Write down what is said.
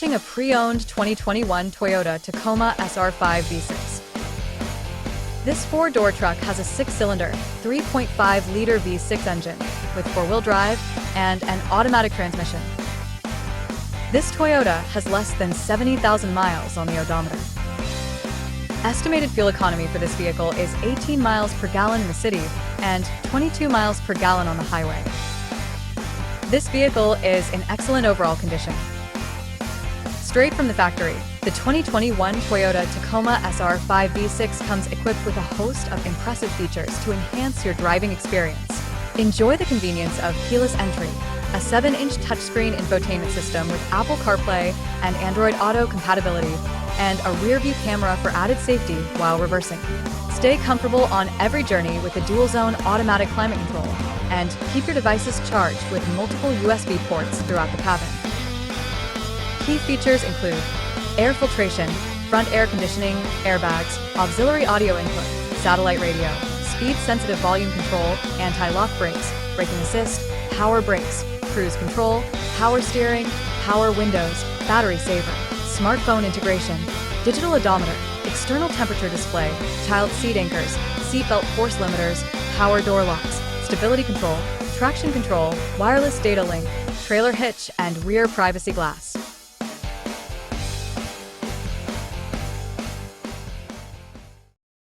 launching a pre-owned 2021 Toyota Tacoma SR5 V6. This four-door truck has a six-cylinder, 3.5-liter V6 engine with four-wheel drive and an automatic transmission. This Toyota has less than 70,000 miles on the odometer. Estimated fuel economy for this vehicle is 18 miles per gallon in the city and 22 miles per gallon on the highway. This vehicle is in excellent overall condition. Straight from the factory, the 2021 Toyota Tacoma SR5 V6 comes equipped with a host of impressive features to enhance your driving experience. Enjoy the convenience of keyless entry, a 7-inch touchscreen infotainment system with Apple CarPlay and Android Auto compatibility, and a rear-view camera for added safety while reversing. Stay comfortable on every journey with the dual-zone automatic climate control, and keep your devices charged with multiple USB ports throughout the cabin. Key features include air filtration, front air conditioning, airbags, auxiliary audio input, satellite radio, speed-sensitive volume control, anti-lock brakes, braking assist, power brakes, cruise control, power steering, power windows, battery saver, smartphone integration, digital odometer, external temperature display, child seat anchors, seatbelt force limiters, power door locks, stability control, traction control, wireless data link, trailer hitch, and rear privacy glass.